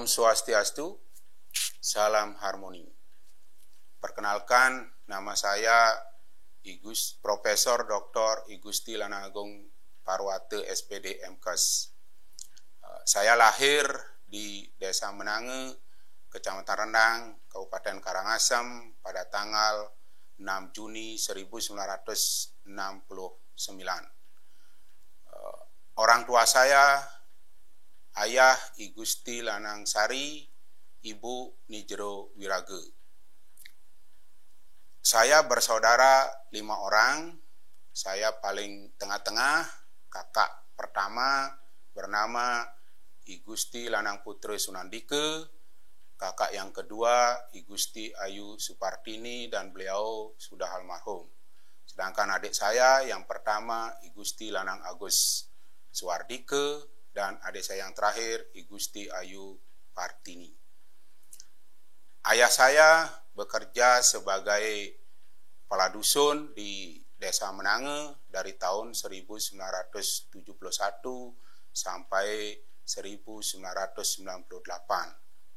Swastiastu, salam harmoni. Perkenalkan, nama saya Profesor Dr. I Gusti Lanang Agung Parwate SPD MKes. Saya lahir di Desa Menange, Kecamatan Rendang, Kabupaten Karangasem pada tanggal 6 Juni 1969. Orang tua saya, ayah I Gusti Lanang Sari, ibu Nijero Wirage. Saya bersaudara 5 orang, saya paling tengah-tengah, kakak pertama bernama I Gusti Lanang Putri Sunandike, kakak yang kedua I Gusti Ayu Supartini dan beliau sudah almarhum. Sedangkan adik saya yang pertama I Gusti Lanang Agus Suwardike dan adik saya yang terakhir I Gusti Ayu Partini. Ayah saya bekerja sebagai kepala dusun di Desa Menange dari tahun 1971 sampai 1998.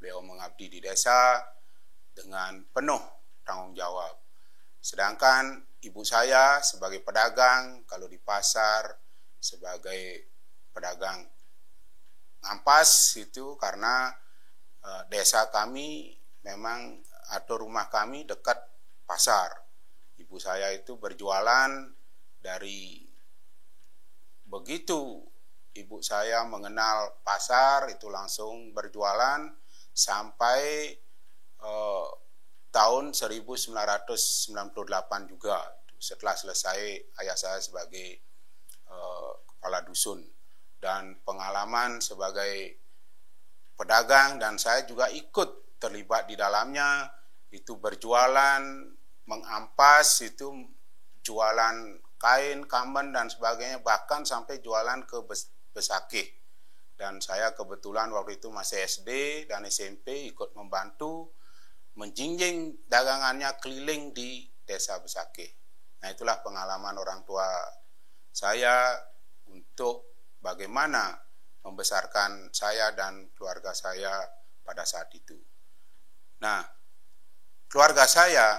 Beliau mengabdi di desa dengan penuh tanggung jawab. Sedangkan ibu saya sebagai pedagang, kalau di pasar sebagai pedagang ampas itu karena desa kami memang atau rumah kami dekat pasar. Ibu saya itu berjualan dari begitu ibu saya mengenal pasar itu langsung berjualan sampai tahun 1998 juga setelah selesai ayah saya sebagai kepala dusun. Dan pengalaman sebagai pedagang dan saya juga ikut terlibat di dalamnya, itu berjualan, mengampas, itu jualan kain, kamben dan sebagainya, bahkan sampai jualan ke Besakih. Dan saya kebetulan waktu itu masih SD dan SMP ikut membantu menjinjing dagangannya keliling di Desa Besakih. Nah, itulah pengalaman orang tua saya untuk bagaimana membesarkan saya dan keluarga saya pada saat itu. Nah, keluarga saya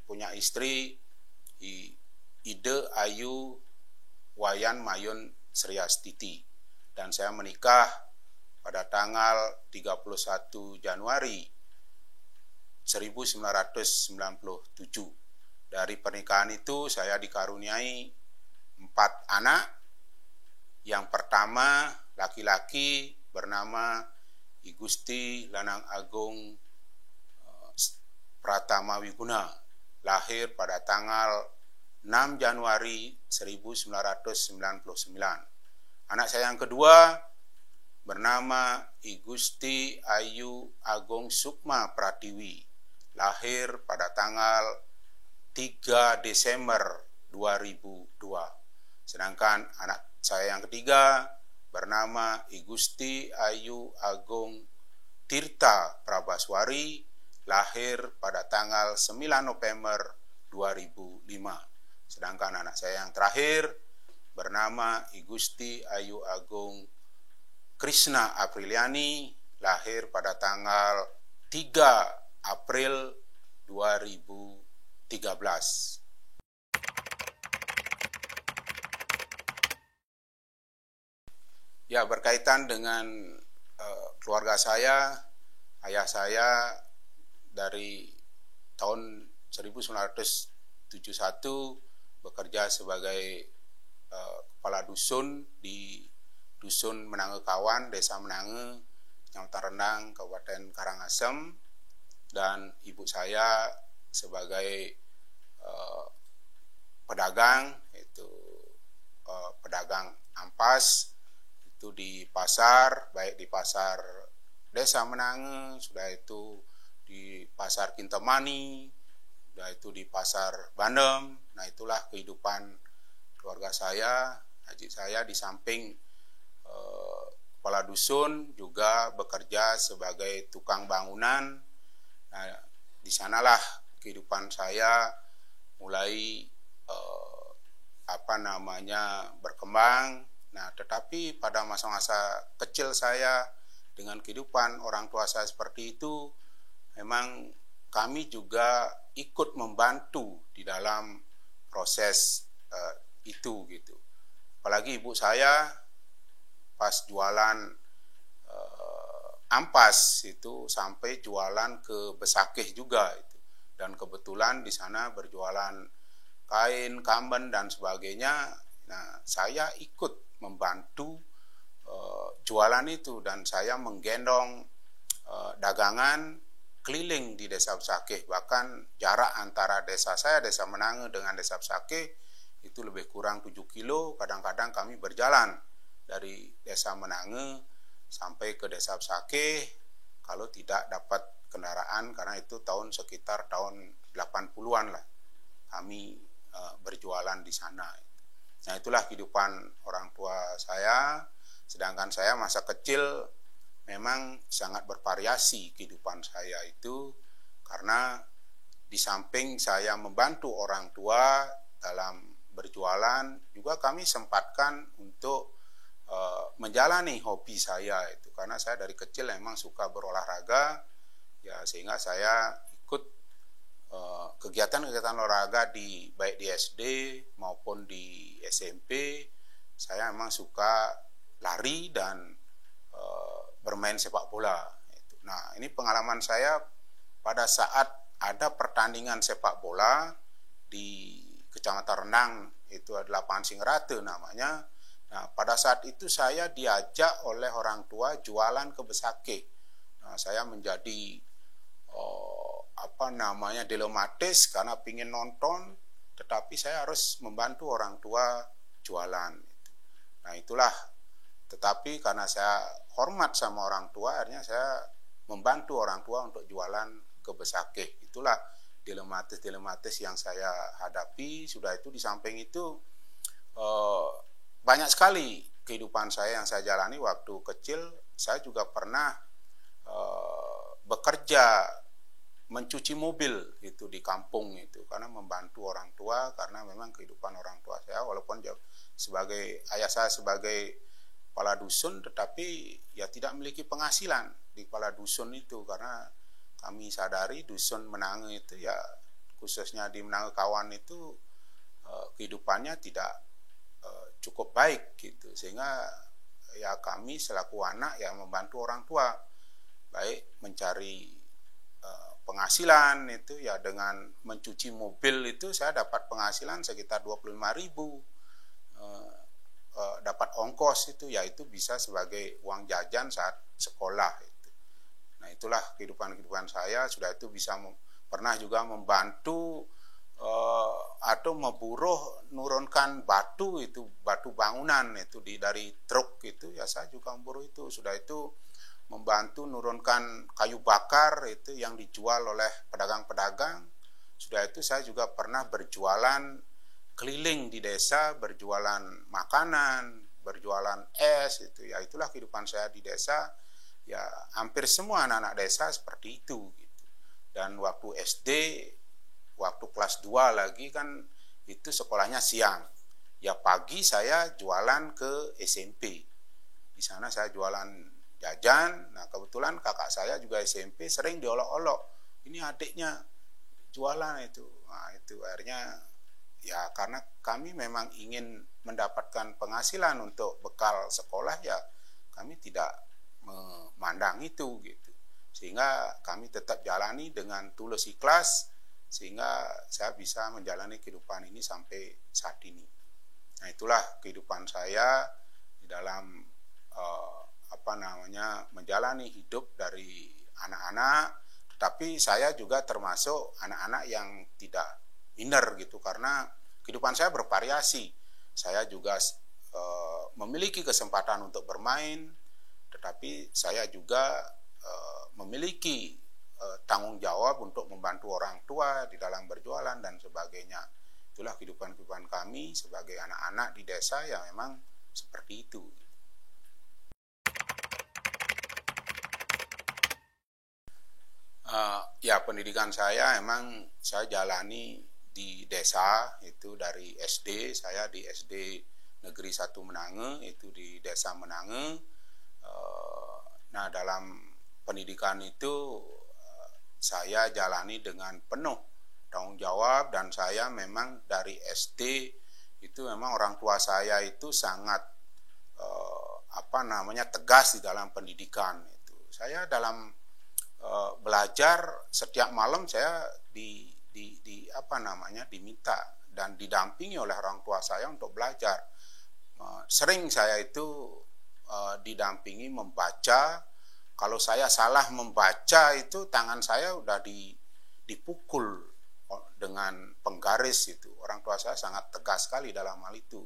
punya istri Ide Ayu Wayan Mayun Sriastiti dan saya menikah pada tanggal 31 Januari 1997. Dari pernikahan itu saya dikaruniai 4 anak. Yang pertama laki-laki bernama I Gusti Lanang Agung Pratama Wiguna, lahir pada tanggal 6 Januari 1999. Anak saya yang kedua bernama I Gusti Ayu Agung Sukma Pratiwi, lahir pada tanggal 3 Desember 2002. Sedangkan anak saya yang ketiga bernama I Gusti Ayu Agung Tirta Prabaswari, lahir pada tanggal 9 November 2005. Sedangkan anak saya yang terakhir bernama I Gusti Ayu Agung Krishna Apriliani, lahir pada tanggal 3 April 2013. Ya, berkaitan dengan keluarga saya, ayah saya dari tahun 1971 bekerja sebagai kepala dusun di Dusun Menange Kawan, Desa Menange, Kecamatan Rendang, Kabupaten Karangasem, dan ibu saya sebagai pedagang, yaitu pedagang ampas, itu di pasar, baik di pasar Desa Menange, sudah itu di pasar Kintamani, sudah itu di pasar Bandem. Nah, itulah kehidupan keluarga saya. Haji saya di samping kepala dusun juga bekerja sebagai tukang bangunan. Nah, di sanalah kehidupan saya mulai berkembang. Nah, tetapi pada masa-masa kecil saya dengan kehidupan orang tua saya seperti itu, memang kami juga ikut membantu di dalam proses itu gitu. Apalagi ibu saya pas jualan ampas itu sampai jualan ke Besakeh juga itu. Dan kebetulan di sana berjualan kain, kamben dan sebagainya. Nah, saya ikut membantu jualan itu dan saya menggendong dagangan keliling di desa Besakeh. Bahkan jarak antara desa saya, desa Menange dengan desa Besakeh itu lebih kurang 7 kilo. Kadang-kadang kami berjalan dari desa Menange sampai ke desa Besakeh kalau tidak dapat kendaraan, karena itu sekitar tahun 80-an lah kami berjualan di sana. Nah, itulah kehidupan orang tua saya. Sedangkan saya masa kecil memang sangat bervariasi kehidupan saya itu, karena di samping saya membantu orang tua dalam berjualan, juga kami sempatkan untuk menjalani hobi saya itu, karena saya dari kecil memang suka berolahraga ya, sehingga saya ikut kegiatan-kegiatan olahraga baik di SD maupun di SMP. Saya memang suka lari dan bermain sepak bola itu. Nah, ini pengalaman saya pada saat ada pertandingan sepak bola di Kecamatan Renang, itu adalah lapangan Singrate namanya. Nah, pada saat itu saya diajak oleh orang tua jualan ke Besakeh. Nah, saya menjadi dilematis karena ingin nonton, tetapi saya harus membantu orang tua jualan. Nah, itulah. Tetapi karena saya hormat sama orang tua, akhirnya saya membantu orang tua untuk jualan ke Besakeh. Itulah dilematis yang saya hadapi. Sudah itu, di samping itu banyak sekali kehidupan saya yang saya jalani waktu kecil. Saya juga pernah bekerja mencuci mobil itu di kampung itu, karena membantu orang tua, karena memang kehidupan orang tua saya, walaupun sebagai ayah saya sebagai kepala dusun, tetapi ya tidak memiliki penghasilan di kepala dusun itu, karena kami sadari dusun Menange itu ya, khususnya di Menange Kawan itu kehidupannya tidak cukup baik gitu, sehingga ya kami selaku anak yang membantu orang tua, baik mencari penghasilan itu ya, dengan mencuci mobil itu saya dapat penghasilan sekitar 25.000, dapat ongkos itu, yaitu bisa sebagai uang jajan saat sekolah itu. Nah, itulah kehidupan saya. Sudah itu pernah juga membantu atau memburuh nurunkan batu itu, batu bangunan itu dari truk itu ya, saya juga memburuh itu. Sudah itu membantu nurunkan kayu bakar itu yang dijual oleh pedagang-pedagang. Sudah itu saya juga pernah berjualan keliling di desa, berjualan makanan, berjualan es itu ya. Itulah kehidupan saya di desa ya. Hampir semua anak-anak desa seperti itu gitu. Dan waktu SD, waktu kelas 2 lagi kan itu sekolahnya siang. Ya, pagi saya jualan ke SMP. Di sana saya jualan jajan. Nah, kebetulan kakak saya juga SMP, sering diolok-olok, ini adiknya jualan itu. Nah, itu akhirnya ya, karena kami memang ingin mendapatkan penghasilan untuk bekal sekolah ya, kami tidak memandang itu gitu. Sehingga kami tetap jalani dengan tulus ikhlas, sehingga saya bisa menjalani kehidupan ini sampai saat ini. Nah, itulah kehidupan saya di dalam menjalani hidup dari anak-anak. Tetapi saya juga termasuk anak-anak yang tidak minder gitu, karena kehidupan saya bervariasi. Saya juga memiliki kesempatan untuk bermain, tetapi saya juga memiliki tanggung jawab untuk membantu orang tua di dalam berjualan dan sebagainya. Itulah kehidupan kami sebagai anak-anak di desa yang memang seperti itu. Ya, pendidikan saya emang saya jalani di desa itu dari SD. Saya di SD Negeri 1 Menange itu di desa Menange. Nah, dalam pendidikan itu saya jalani dengan penuh tanggung jawab, dan saya memang dari SD itu memang orang tua saya itu sangat tegas di dalam pendidikan itu. Saya dalam belajar setiap malam saya diminta dan didampingi oleh orang tua saya untuk belajar. Sering saya itu didampingi membaca. Kalau saya salah membaca itu tangan saya udah dipukul dengan penggaris itu. Orang tua saya sangat tegas sekali dalam hal itu.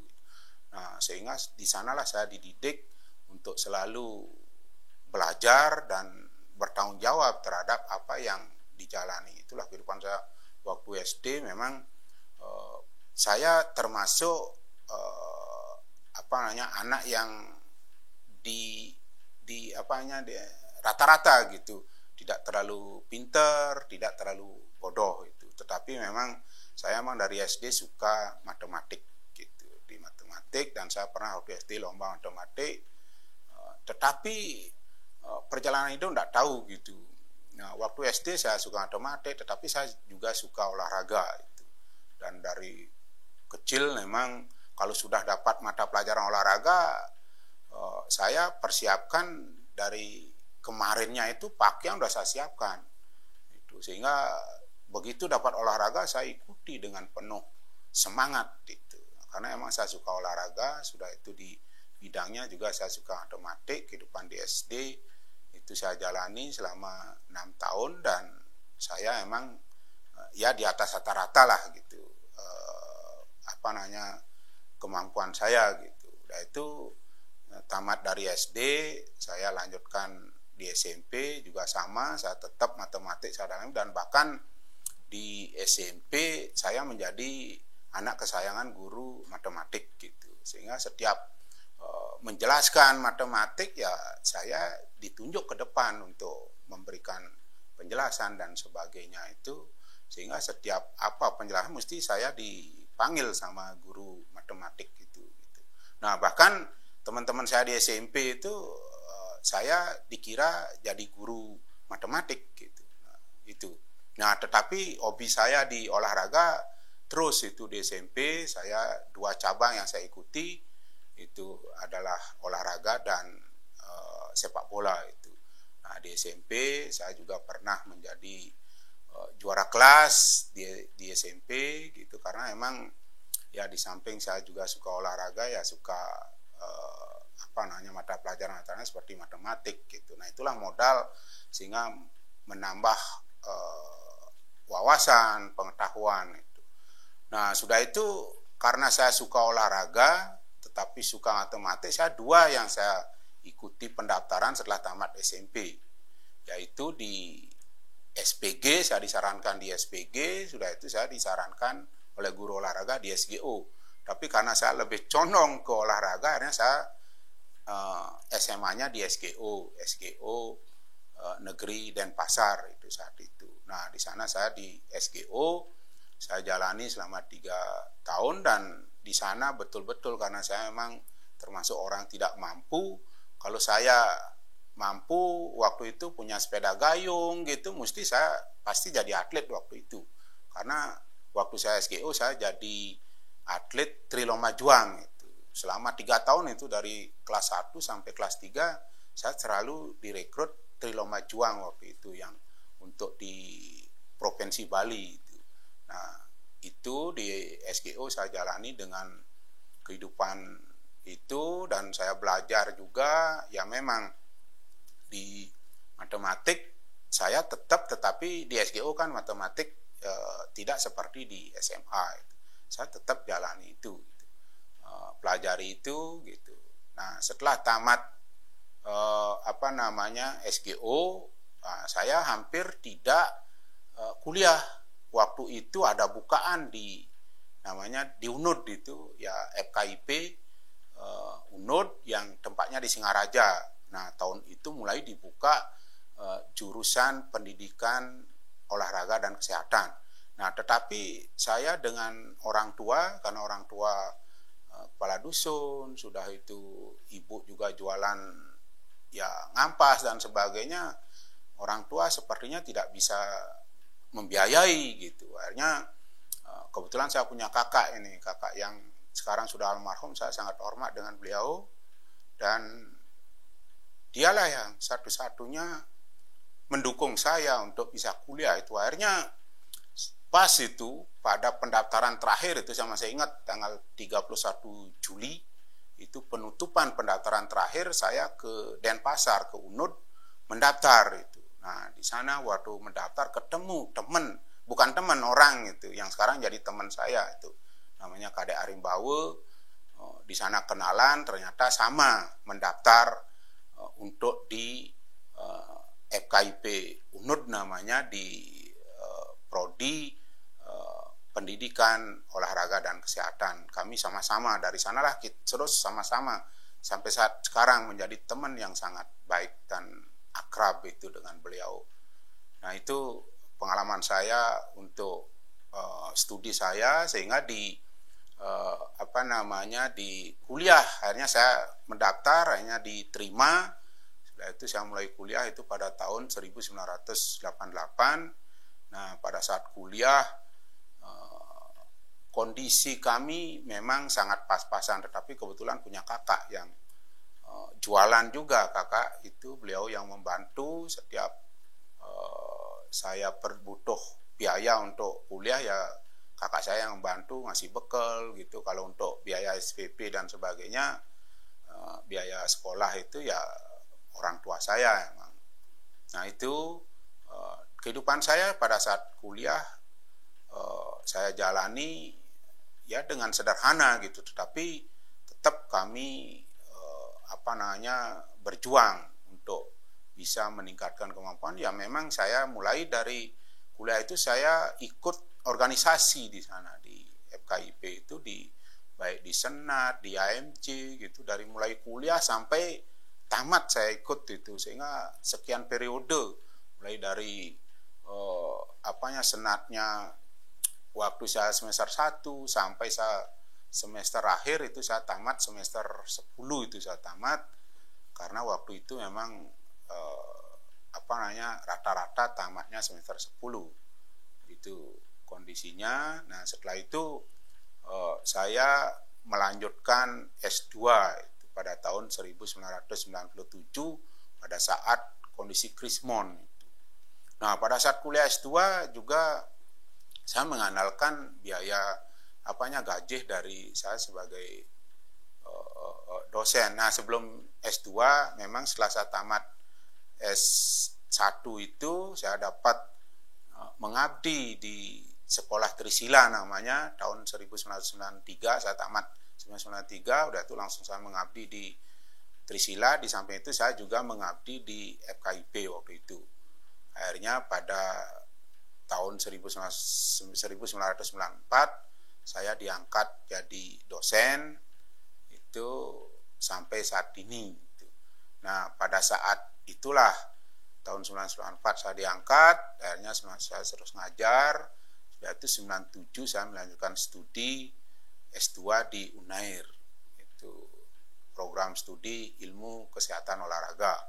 Nah, sehingga di sanalah saya dididik untuk selalu belajar dan bertanggung jawab terhadap apa yang dijalani. Itulah kehidupan saya waktu SD. Memang saya termasuk anak yang rata-rata gitu, tidak terlalu pinter, tidak terlalu bodoh itu. Tetapi memang saya dari SD suka matematik gitu, di matematik, dan saya pernah waktu SD lomba matematik. Tetapi perjalanan itu enggak tahu gitu. Nah, waktu SD saya suka matematik, tetapi saya juga suka olahraga itu. Dan dari kecil memang kalau sudah dapat mata pelajaran olahraga, saya persiapkan dari kemarinnya itu pakaian udah saya siapkan. Itu sehingga begitu dapat olahraga saya ikuti dengan penuh semangat itu. Karena emang saya suka olahraga, sudah itu di bidangnya juga saya suka matematik. Kehidupan di SD itu saya jalani selama 6 tahun, dan saya emang ya di atas rata-rata lah gitu. Kemampuan saya gitu. Udah itu tamat dari SD, saya lanjutkan di SMP juga sama, saya tetap matematik saya dalami, dan bahkan di SMP saya menjadi anak kesayangan guru matematik gitu. Sehingga setiap menjelaskan matematik ya saya ditunjuk ke depan untuk memberikan penjelasan dan sebagainya itu, sehingga setiap apa penjelasan mesti saya dipanggil sama guru matematik gitu. Nah, bahkan teman-teman saya di SMP itu saya dikira jadi guru matematik gitu. Nah, tetapi hobi saya di olahraga terus itu di SMP. Saya 2 cabang yang saya ikuti itu adalah olahraga dan sepak bola itu. Nah, di SMP saya juga pernah menjadi juara kelas di SMP gitu, karena emang ya di samping saya juga suka olahraga, ya suka mata pelajaran seperti matematik gitu. Nah, itulah modal sehingga menambah wawasan, pengetahuan itu. Nah, sudah itu karena saya suka olahraga tetapi suka matematik, saya 2 yang saya ikuti pendaftaran setelah tamat SMP, yaitu di SPG. Saya disarankan di SPG, sudah itu saya disarankan oleh guru olahraga di SGO. Tapi karena saya lebih condong ke olahraga, akhirnya saya SMA-nya di SGO Negeri Denpasar itu saat itu. Nah, di sana saya di SGO saya jalani selama 3 tahun, dan di sana betul-betul karena saya memang termasuk orang tidak mampu. Kalau saya mampu waktu itu punya sepeda gayung gitu, mesti saya pasti jadi atlet waktu itu. Karena waktu saya SGO saya jadi atlet triloma juang itu. Selama 3 tahun itu dari kelas 1 sampai kelas 3 saya selalu direkrut triloma juang waktu itu, yang untuk di Provinsi Bali itu. Nah, itu di SGO saya jalani dengan kehidupan itu, dan saya belajar juga. Ya memang di matematik saya tetapi di SGO kan matematik tidak seperti di SMA itu. Saya tetap jalani itu gitu. Pelajari itu gitu. Nah, setelah tamat SGO, saya hampir tidak kuliah. Waktu itu ada bukaan di UNUD itu, ya FKIP UNUD yang tempatnya di Singaraja. Nah, tahun itu mulai dibuka jurusan pendidikan olahraga dan kesehatan. Nah, tetapi saya dengan orang tua, karena orang tua kepala dusun, sudah itu ibu juga jualan ya ngampas dan sebagainya, orang tua sepertinya tidak bisa membiayai gitu. Akhirnya kebetulan saya punya kakak ini, kakak yang sekarang sudah almarhum, saya sangat hormat dengan beliau, dan dialah yang satu-satunya mendukung saya untuk bisa kuliah itu. Akhirnya pas itu pada pendaftaran terakhir itu, saya masih ingat tanggal 31 Juli itu penutupan pendaftaran terakhir, saya ke Denpasar, ke UNUD mendaftar itu. Nah, di sana waktu mendaftar ketemu teman, bukan teman, orang itu yang sekarang jadi teman saya itu. Namanya Kadek Arimbawe. Di sana kenalan, ternyata sama mendaftar untuk di FKIP UNUD namanya, di prodi pendidikan, olahraga dan kesehatan. Kami sama-sama dari sanalah terus sama-sama sampai saat sekarang menjadi teman yang sangat baik dan akrab itu dengan beliau. Nah, itu pengalaman saya untuk studi saya, sehingga di di kuliah akhirnya saya mendaftar, akhirnya diterima. Setelah itu saya mulai kuliah itu pada tahun 1988. Nah, pada saat kuliah kondisi kami memang sangat pas-pasan, tetapi kebetulan punya kakak yang jualan juga. Kakak itu beliau yang membantu setiap saya butuh biaya untuk kuliah, ya kakak saya yang membantu ngasih bekal gitu. Kalau untuk biaya SPP dan sebagainya, biaya sekolah itu ya orang tua saya emang. Nah, itu kehidupan saya pada saat kuliah saya jalani ya dengan sederhana gitu, tetapi tetap kami berjuang untuk bisa meningkatkan kemampuan. Ya memang saya mulai dari kuliah itu saya ikut organisasi di sana, di FKIP itu, baik di Senat, di AMC gitu, dari mulai kuliah sampai tamat saya ikut itu, sehingga sekian periode, mulai dari senatnya waktu saya semester 1 sampai saya semester akhir itu saya tamat, semester 10 itu saya tamat, karena waktu itu memang rata-rata tamatnya semester 10 itu kondisinya. Nah, setelah itu saya melanjutkan S2 itu pada tahun 1997 pada saat kondisi Krismon itu. Nah, pada saat kuliah S2 juga saya mengandalkan biaya gaji dari saya sebagai dosen. Nah, sebelum S2 memang setelah saya tamat S1 itu saya dapat mengabdi di sekolah Trisila namanya, tahun 1993 saya tamat 1993, udah itu langsung saya mengabdi di Trisila. Di samping itu saya juga mengabdi di FKIP waktu itu. Akhirnya pada tahun 1994 saya diangkat jadi dosen itu sampai saat ini. Nah, pada saat itulah tahun 1994 saya diangkat, akhirnya saya terus ngajar. Sudah itu 97 saya melanjutkan studi S2 di UNAIR. Itu program studi ilmu kesehatan olahraga.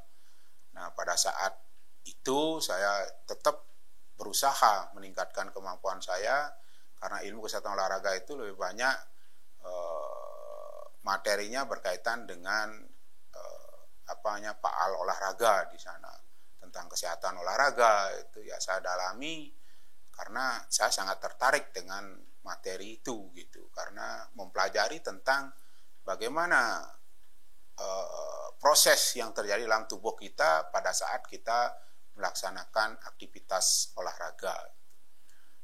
Nah, pada saat itu saya tetap berusaha meningkatkan kemampuan saya, karena ilmu kesehatan olahraga itu lebih banyak materinya berkaitan dengan paal olahraga di sana. Tentang kesehatan olahraga itu ya saya dalami karena saya sangat tertarik dengan materi itu gitu, karena mempelajari tentang bagaimana proses yang terjadi dalam tubuh kita pada saat kita melaksanakan aktivitas olahraga.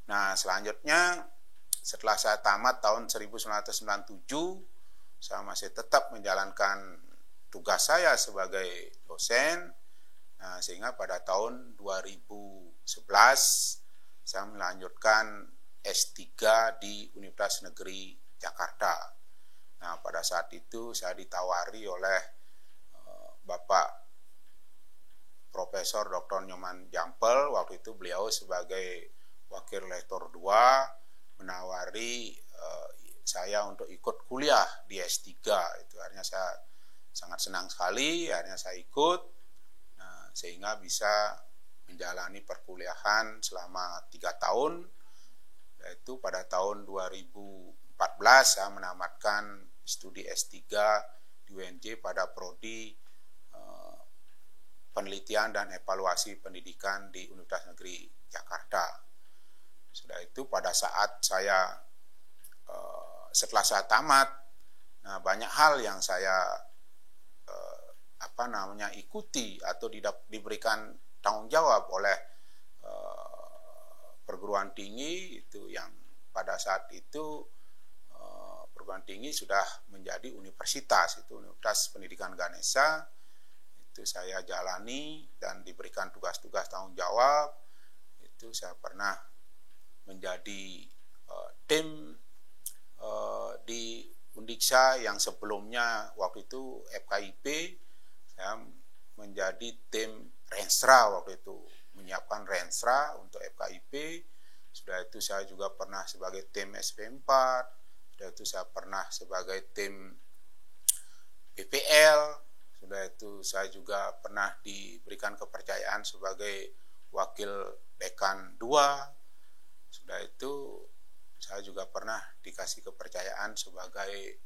Nah, selanjutnya setelah saya tamat tahun 1997, saya masih tetap menjalankan tugas saya sebagai dosen. Nah, sehingga pada tahun 2011 saya melanjutkan S3 di Universitas Negeri Jakarta. Nah, pada saat itu saya ditawari oleh Bapak Profesor Dr. Nyoman Jampel, waktu itu beliau sebagai Wakil Rektor 2 menawari saya untuk ikut kuliah di S3 itu. Akhirnya sangat senang sekali akhirnya saya ikut, sehingga bisa menjalani perkuliahan selama 3 tahun, yaitu pada tahun 2014 saya menamatkan studi S3 di UNJ pada prodi penelitian dan evaluasi pendidikan di Universitas Negeri Jakarta. Sudah itu pada saat saya setelah saya tamat, banyak hal yang saya ikuti atau diberikan tanggung jawab oleh perguruan tinggi itu yang pada saat itu perguruan tinggi sudah menjadi universitas, itu Universitas Pendidikan Ganesha. Itu saya jalani dan diberikan tugas-tugas tanggung jawab. Itu saya pernah menjadi tim di Undiksa yang sebelumnya waktu itu FKIP, saya menjadi tim Renstra waktu itu, menyiapkan Renstra untuk FKIP. Sudah itu saya juga pernah sebagai tim SP4, sudah itu saya pernah sebagai tim PPL, sudah itu saya juga pernah diberikan kepercayaan sebagai wakil dekan 2, sudah itu saya juga pernah dikasih kepercayaan sebagai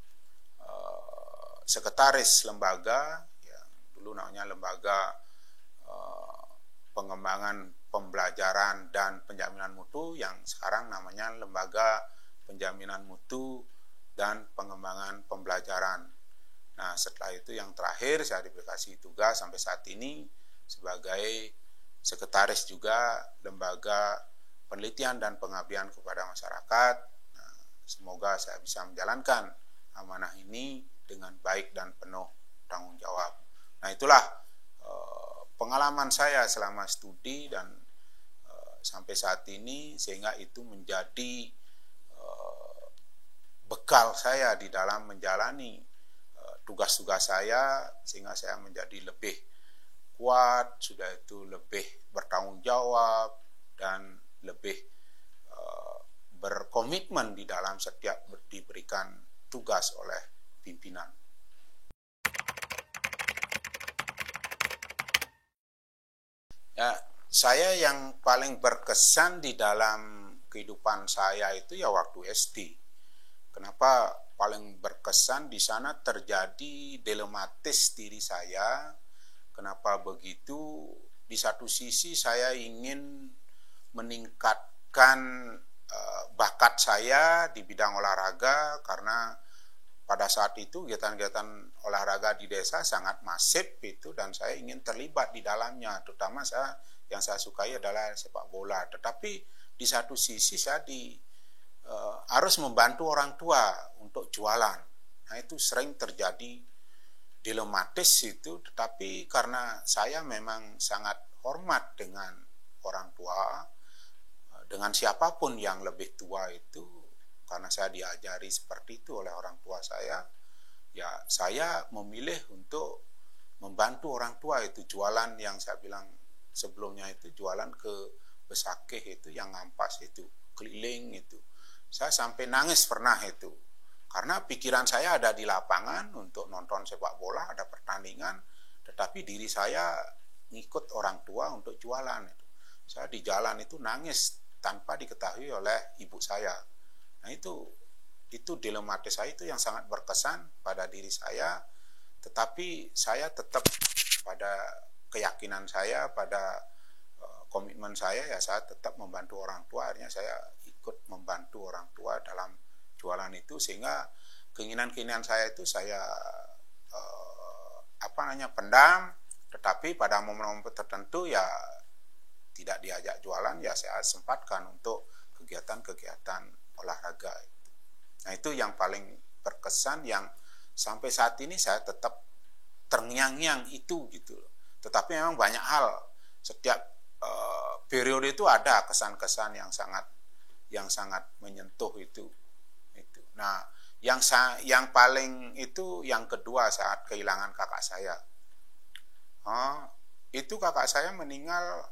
sekretaris lembaga yang dulu namanya Lembaga Pengembangan Pembelajaran dan Penjaminan Mutu, yang sekarang namanya Lembaga Penjaminan Mutu dan Pengembangan Pembelajaran. Nah, setelah itu yang terakhir saya dikasih tugas sampai saat ini sebagai sekretaris juga Lembaga Penelitian dan Pengabdian kepada Masyarakat. Nah, semoga saya bisa menjalankan amanah ini dengan baik dan penuh tanggung jawab. Nah, itulah pengalaman saya selama studi dan sampai saat ini, sehingga itu menjadi bekal saya di dalam menjalani tugas-tugas saya, sehingga saya menjadi lebih kuat, sudah itu lebih bertanggung jawab dan lebih berkomitmen di dalam setiap diberikan tugas oleh pimpinan. Ya, saya yang paling berkesan di dalam kehidupan saya itu ya waktu SD. Kenapa paling berkesan? Di sana terjadi dilematis diri saya. Kenapa begitu? Di satu sisi saya ingin meningkatkan bakat saya di bidang olahraga, karena pada saat itu kegiatan-kegiatan olahraga di desa sangat masif itu, dan saya ingin terlibat di dalamnya, terutama yang saya sukai adalah sepak bola. Tetapi di satu sisi saya harus membantu orang tua untuk jualan. Nah, itu sering terjadi dilematis itu, tetapi karena saya memang sangat hormat dengan orang tua, dengan siapapun yang lebih tua itu, karena saya diajari seperti itu oleh orang tua saya, ya saya memilih untuk membantu orang tua itu jualan, yang saya bilang sebelumnya itu jualan ke Besakeh itu, yang ngampas itu, keliling itu. Saya sampai nangis pernah itu, karena pikiran saya ada di lapangan untuk nonton sepak bola, ada pertandingan, tetapi diri saya ngikut orang tua untuk jualan itu. Saya di jalan itu nangis tanpa diketahui oleh ibu saya. Nah, itu dilematis saya itu yang sangat berkesan pada diri saya, tetapi saya tetap pada keyakinan saya, pada komitmen saya, ya saya tetap membantu orang tua. Akhirnya saya ikut membantu orang tua dalam jualan itu, sehingga keinginan-keinginan saya itu saya pendam, tetapi pada momen-momen tertentu ya tidak diajak jualan, ya saya sempatkan untuk kegiatan-kegiatan olahraga. Nah, itu yang paling berkesan, yang sampai saat ini saya tetap terngiang-ngiang itu gitu. Tetapi memang banyak hal, setiap periode itu ada kesan-kesan yang sangat menyentuh itu. Nah, yang paling itu yang kedua saat kehilangan kakak saya. Itu kakak saya meninggal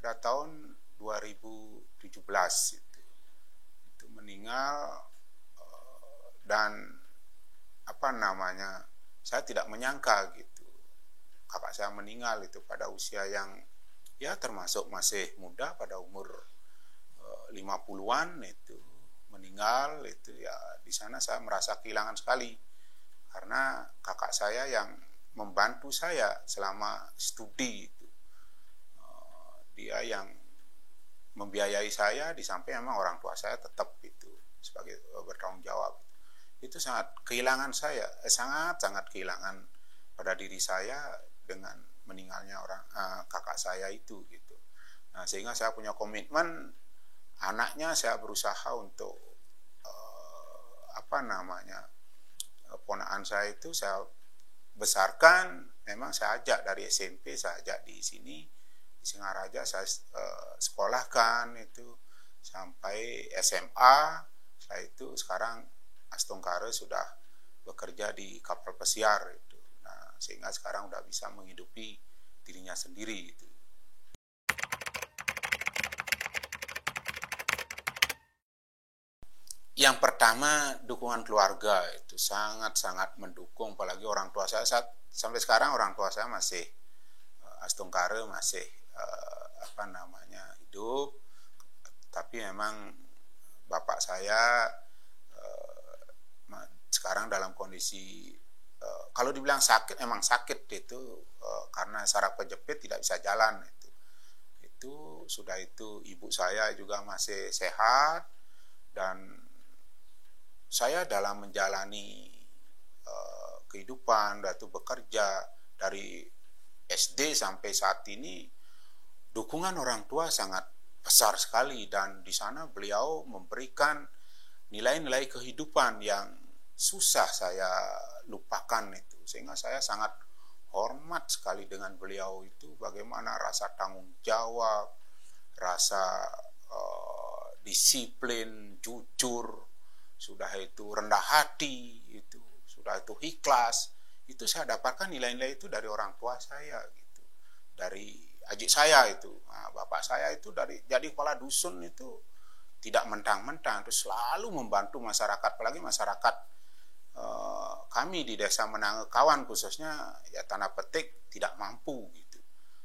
pada tahun 2017 itu meninggal, dan saya tidak menyangka gitu. Kakak saya meninggal itu pada usia yang ya termasuk masih muda, pada umur 50-an itu meninggal itu. Ya di sana saya merasa kehilangan sekali, karena kakak saya yang membantu saya selama studi itu. Dia yang membiayai saya, di samping memang orang tua saya tetap itu sebagai bertanggung jawab. Itu sangat kehilangan saya, sangat kehilangan pada diri saya dengan meninggalnya kakak saya itu gitu. Nah, sehingga saya punya komitmen, anaknya saya berusaha untuk ponakan saya itu saya besarkan. Memang saya ajak dari SMP, saya ajak di sini di Singaraja, saya sekolahkan itu sampai SMA. Setelah itu sekarang Astungkare sudah bekerja di kapal pesiar itu. Nah, sehingga sekarang udah bisa menghidupi dirinya sendiri itu. Yang pertama, dukungan keluarga itu sangat mendukung, apalagi orang tua saya. Sampai sekarang orang tua saya masih Astungkare masih hidup, tapi memang bapak saya sekarang dalam kondisi kalau dibilang sakit, emang sakit itu karena saraf kejepit tidak bisa jalan itu sudah. Itu ibu saya juga masih sehat, dan saya dalam menjalani kehidupan, itu bekerja dari SD sampai saat ini, dukungan orang tua sangat besar sekali, dan di sana beliau memberikan nilai-nilai kehidupan yang susah saya lupakan itu, sehingga saya sangat hormat sekali dengan beliau itu. Bagaimana rasa tanggung jawab, rasa disiplin, jujur, sudah itu rendah hati, itu sudah itu ikhlas. Itu saya dapatkan nilai-nilai itu dari orang tua saya gitu, dari adik saya itu. Nah, bapak saya itu jadi kepala dusun itu tidak mentang-mentang, terus selalu membantu masyarakat, apalagi masyarakat kami di desa Menangekawan khususnya, ya tanda petik tidak mampu gitu.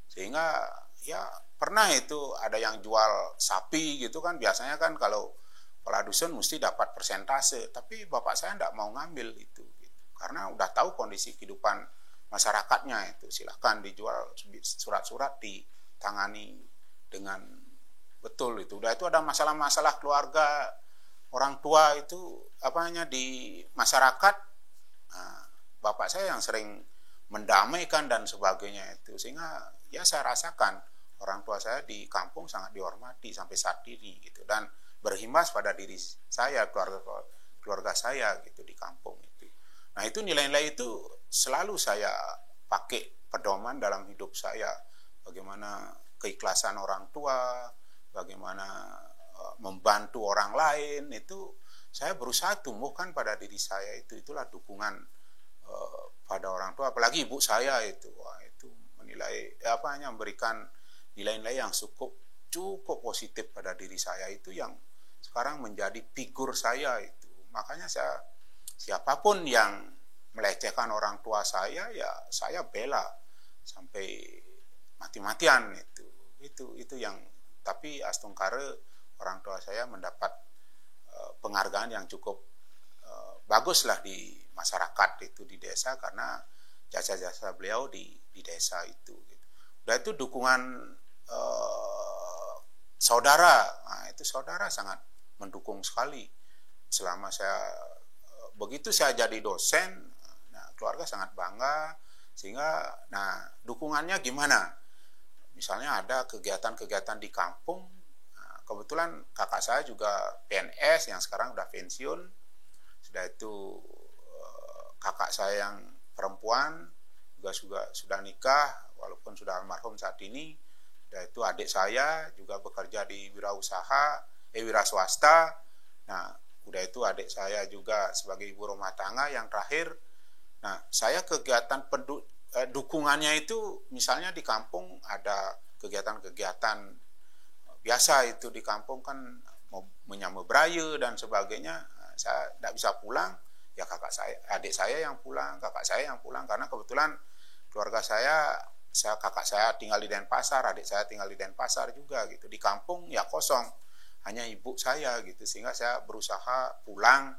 Sehingga ya pernah itu ada yang jual sapi gitu kan, biasanya kan kalau kepala dusun mesti dapat persentase, tapi bapak saya tidak mau ngambil itu gitu. Karena udah tahu kondisi kehidupan masyarakatnya itu, silahkan dijual, surat-surat ditangani dengan betul itu. Udah itu ada masalah-masalah keluarga orang tua itu di masyarakat, nah, bapak saya yang sering mendamaikan dan sebagainya itu, sehingga ya saya rasakan orang tua saya di kampung sangat dihormati sampai saat ini gitu, dan berimbas pada diri saya, keluarga saya gitu di kampung itu. Nah, itu nilai-nilai itu selalu saya pakai pedoman dalam hidup saya. Bagaimana keikhlasan orang tua, bagaimana membantu orang lain, itu saya berusaha tumbuhkan pada diri saya itu. Itulah dukungan pada orang tua, apalagi ibu saya itu. Wah, itu menilai memberikan nilai-nilai yang cukup positif pada diri saya itu, yang sekarang menjadi figur saya itu. Makanya siapapun yang melecehkan orang tua saya, ya saya bela sampai mati-matian itu yang. Tapi Astungkare, orang tua saya mendapat penghargaan yang cukup bagus lah di masyarakat itu, di desa, karena jasa-jasa beliau di desa itu gitu. Dan itu dukungan saudara. Nah, itu saudara sangat mendukung sekali. Selama begitu saya jadi dosen, nah, keluarga sangat bangga, sehingga dukungannya gimana? Misalnya ada kegiatan-kegiatan di kampung, nah, kebetulan kakak saya juga PNS yang sekarang udah pensiun. Sudah itu kakak saya yang perempuan juga sudah nikah, walaupun sudah almarhum saat ini. Sudah itu adik saya juga bekerja di wira swasta. Nah, udah itu adik saya juga sebagai ibu rumah tangga yang terakhir. Nah, saya kegiatan dukungannya itu, misalnya di kampung ada kegiatan-kegiatan biasa itu di kampung kan, menyambut beraya dan sebagainya. Nah, saya tidak bisa pulang, ya adik saya yang pulang, kakak saya yang pulang, karena kebetulan keluarga kakak saya tinggal di Denpasar, adik saya tinggal di Denpasar juga gitu. Di kampung ya kosong, hanya ibu saya gitu, sehingga saya berusaha pulang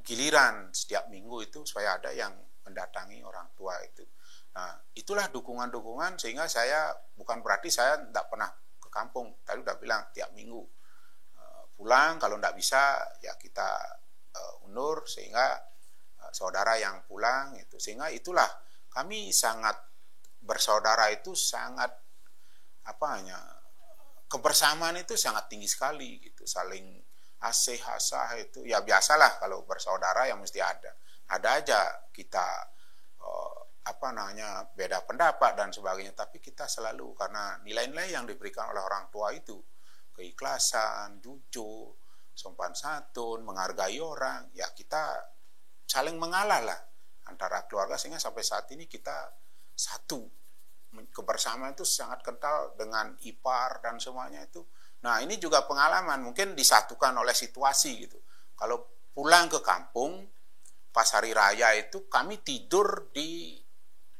giliran setiap minggu itu supaya ada yang mendatangi orang tua itu. Nah, itulah dukungan-dukungan sehingga saya, bukan berarti saya tidak pernah ke kampung. Tadi udah bilang tiap minggu pulang, kalau tidak bisa ya kita undur sehingga saudara yang pulang itu. Sehingga itulah kami sangat bersaudara itu sangat kebersamaan itu sangat tinggi sekali gitu, saling asih asah itu ya biasalah kalau bersaudara yang mesti ada aja kita beda pendapat dan sebagainya, tapi kita selalu, karena nilai-nilai yang diberikan oleh orang tua itu keikhlasan, jujur, sopan santun, menghargai orang, ya kita saling mengalah lah antara keluarga, sehingga sampai saat ini kita satu, kebersamaan itu sangat kental dengan ipar dan semuanya itu. Nah, ini juga pengalaman, mungkin disatukan oleh situasi gitu. Kalau pulang ke kampung pas hari raya itu kami tidur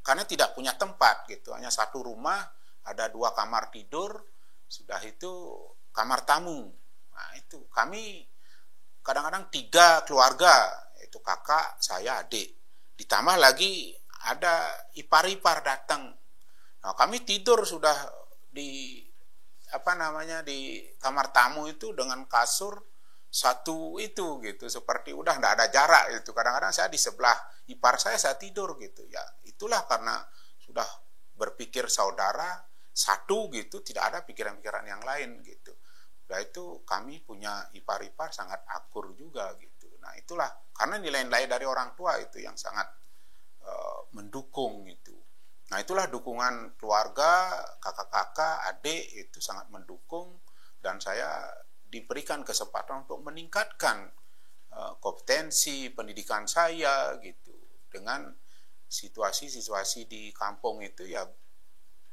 karena tidak punya tempat gitu, hanya satu rumah, ada 2 kamar tidur, sudah itu kamar tamu. Nah, itu kami kadang-kadang 3 keluarga, itu kakak, saya, adik. Ditambah lagi ada ipar-ipar datang. Nah, kami tidur sudah di di kamar tamu itu dengan kasur satu itu gitu, seperti udah enggak ada jarak itu. Kadang-kadang saya di sebelah ipar saya tidur gitu. Ya, itulah karena sudah berpikir saudara satu gitu, tidak ada pikiran-pikiran yang lain gitu. Udah itu kami punya ipar-ipar sangat akur juga gitu. Nah, itulah karena nilai-nilai dari orang tua itu yang sangat mendukung itu. Nah, itulah dukungan keluarga, kakak-kakak, adik itu sangat mendukung, dan saya diberikan kesempatan untuk meningkatkan kompetensi pendidikan saya gitu. Dengan situasi-situasi di kampung itu ya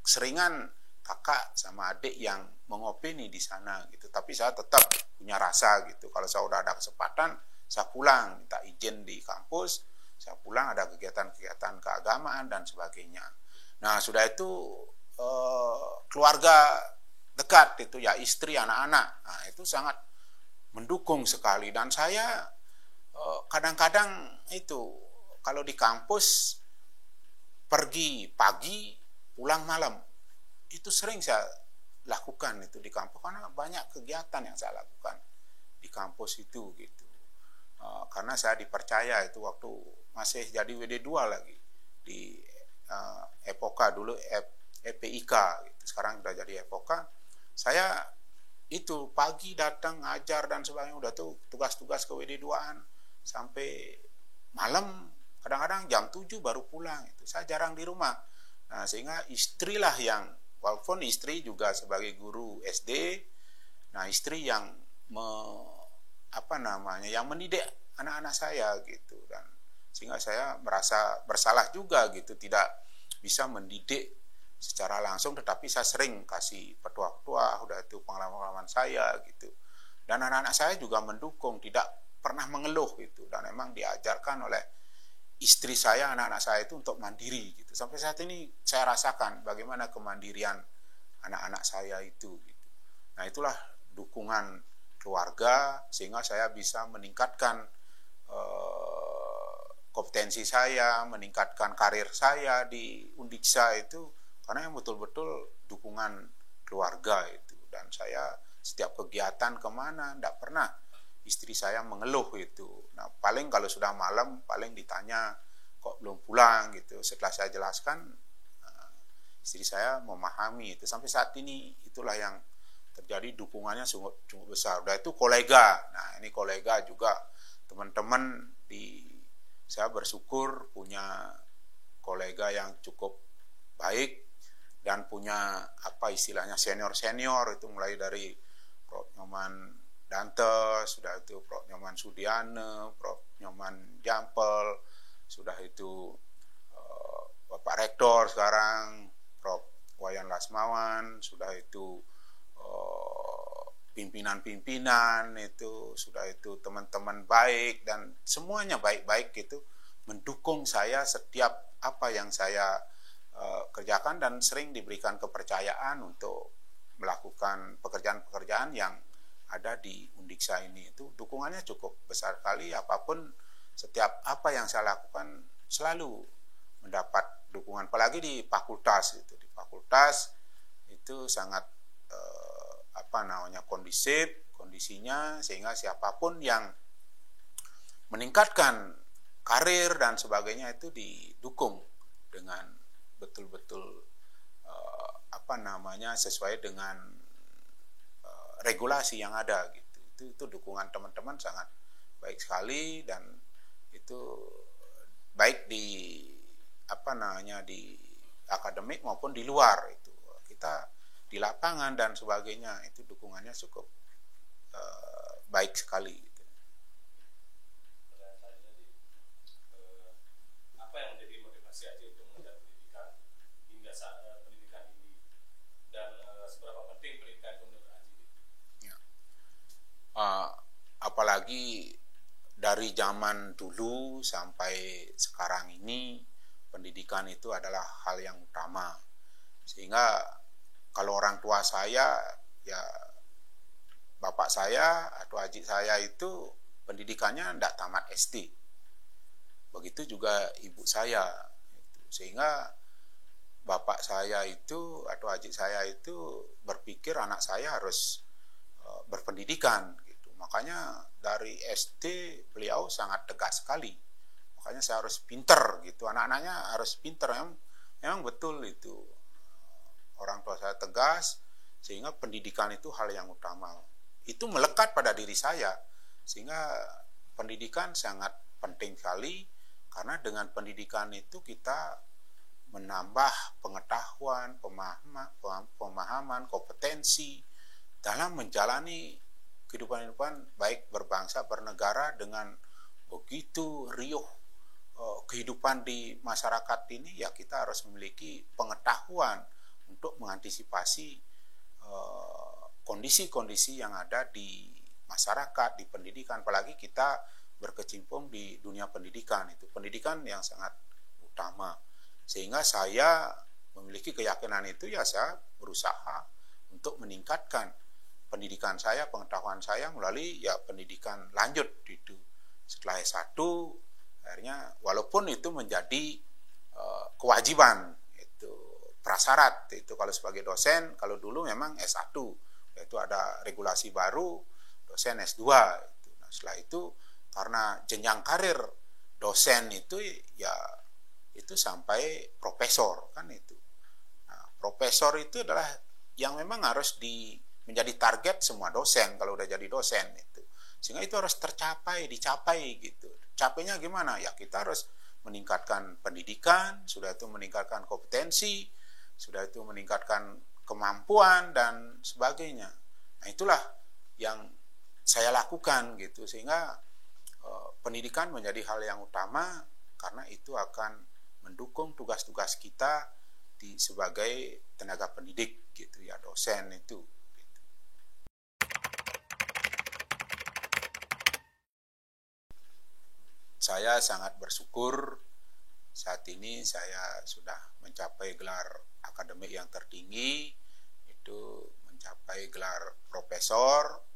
seringan kakak sama adik yang mengopini di sana gitu. Tapi saya tetap punya rasa gitu. Kalau saya udah ada kesempatan, saya pulang, minta izin di kampus, saya pulang ada kegiatan-kegiatan keagamaan dan sebagainya. Nah, sudah itu keluarga dekat itu ya istri, anak-anak, nah itu sangat mendukung sekali. Dan saya kadang-kadang itu kalau di kampus pergi pagi pulang malam, itu sering saya lakukan itu di kampus karena banyak kegiatan yang saya lakukan di kampus itu gitu. Karena saya dipercaya itu waktu masih jadi WD2 lagi di Epoka dulu, EPIK gitu. Sekarang udah jadi Epoka. Saya itu pagi datang ngajar dan sebagainya, udah tuh tugas-tugas ke WD2-an sampai malam, kadang-kadang jam 7 baru pulang itu. Saya jarang di rumah. Nah, sehingga istrilah yang, walaupun istri juga sebagai guru SD, nah istri yang yang mendidik anak-anak saya gitu. Dan sehingga saya merasa bersalah juga gitu, tidak bisa mendidik secara langsung, tetapi saya sering kasih petua-petua, udah itu pengalaman-pengalaman saya gitu. Dan anak-anak saya juga mendukung, tidak pernah mengeluh gitu. Dan memang diajarkan oleh istri saya, anak-anak saya itu untuk mandiri gitu. Sampai saat ini saya rasakan bagaimana kemandirian anak-anak saya itu gitu. Nah, itulah dukungan keluarga sehingga saya bisa meningkatkan kompetensi saya, meningkatkan karir saya di Undiksa itu karena yang betul-betul dukungan keluarga itu. Dan saya setiap kegiatan kemana, tidak pernah istri saya mengeluh itu. Nah, paling kalau sudah malam, paling ditanya kok belum pulang gitu. Setelah saya jelaskan, istri saya memahami itu. Sampai saat ini itulah yang terjadi, dukungannya cukup besar. Udah itu kolega. Nah, ini kolega juga teman-teman saya bersyukur punya kolega yang cukup baik dan punya istilahnya senior-senior itu, mulai dari Prof. Nyoman Dantes, sudah itu Prof. Nyoman Sudiane, Prof. Nyoman Jampel, sudah itu Bapak Rektor sekarang, Prof. Wayan Lasmawan, sudah itu pimpinan-pimpinan itu, sudah itu teman-teman baik dan semuanya baik-baik gitu, mendukung saya setiap apa yang saya kerjakan dan sering diberikan kepercayaan untuk melakukan pekerjaan-pekerjaan yang ada di Undiksa ini. Itu dukungannya cukup besar sekali, apapun setiap apa yang saya lakukan selalu mendapat dukungan, apalagi di fakultas itu. Di fakultas itu sangat kondisinya, sehingga siapapun yang meningkatkan karir dan sebagainya itu didukung dengan betul-betul sesuai dengan regulasi yang ada gitu. Itu dukungan teman-teman sangat baik sekali, dan itu baik di di akademik maupun di luar. Itu kita di lapangan dan sebagainya itu dukungannya cukup baik sekali gitu. Apa yang menjadi motivasi Aji untuk mengejar pendidikan hingga saat pendidikan ini, dan seberapa penting pendidikan itu menurut Aji? Ya. Apalagi dari zaman dulu sampai sekarang ini, pendidikan itu adalah hal yang utama. Sehingga kalau orang tua saya, ya bapak saya atau adik saya itu pendidikannya tidak tamat SD. Begitu juga ibu saya. Sehingga bapak saya itu atau adik saya itu berpikir anak saya harus berpendidikan gitu. Makanya dari SD beliau sangat tegas sekali. Makanya saya harus pinter gitu. Anak-anaknya harus pinter. Memang betul itu. Orang tua saya tegas, sehingga pendidikan itu hal yang utama. Itu melekat pada diri saya, sehingga pendidikan sangat penting sekali, karena dengan pendidikan itu kita menambah pengetahuan, pemahaman, kompetensi dalam menjalani kehidupan baik berbangsa, bernegara dengan begitu riuh kehidupan di masyarakat ini. Ya kita harus memiliki pengetahuan untuk mengantisipasi kondisi-kondisi yang ada di masyarakat, di pendidikan, apalagi kita berkecimpung di dunia pendidikan. Itu pendidikan yang sangat utama, sehingga saya memiliki keyakinan itu. Ya saya berusaha untuk meningkatkan pendidikan saya, pengetahuan saya melalui ya pendidikan lanjut itu. Setelah S1 akhirnya, walaupun itu menjadi kewajiban, prasyarat itu kalau sebagai dosen. Kalau dulu memang S1, yaitu ada regulasi baru dosen S2 itu. Nah, setelah itu karena jenjang karir dosen itu ya itu sampai profesor kan itu. Nah, profesor itu adalah yang memang harus menjadi target semua dosen kalau udah jadi dosen itu. Sehingga itu harus dicapai gitu. Capainya gimana? Ya kita harus meningkatkan pendidikan, sudah itu meningkatkan kompetensi, sudah itu meningkatkan kemampuan dan sebagainya. Nah, itulah yang saya lakukan gitu, sehingga pendidikan menjadi hal yang utama, karena itu akan mendukung tugas-tugas kita sebagai tenaga pendidik gitu ya, dosen itu. Gitu. Saya sangat bersyukur saat ini saya sudah mencapai gelar akademik yang tertinggi, itu mencapai gelar profesor,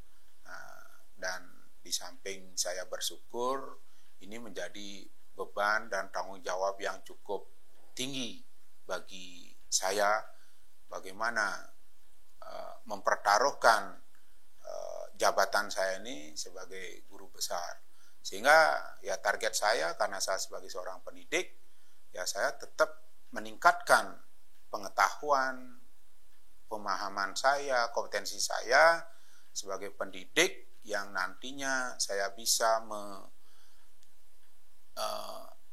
dan di samping saya bersyukur, ini menjadi beban dan tanggung jawab yang cukup tinggi bagi saya, bagaimana mempertaruhkan jabatan saya ini sebagai guru besar. Sehingga ya target saya, karena saya sebagai seorang pendidik, ya saya tetap meningkatkan pengetahuan, pemahaman saya, kompetensi saya sebagai pendidik, yang nantinya saya bisa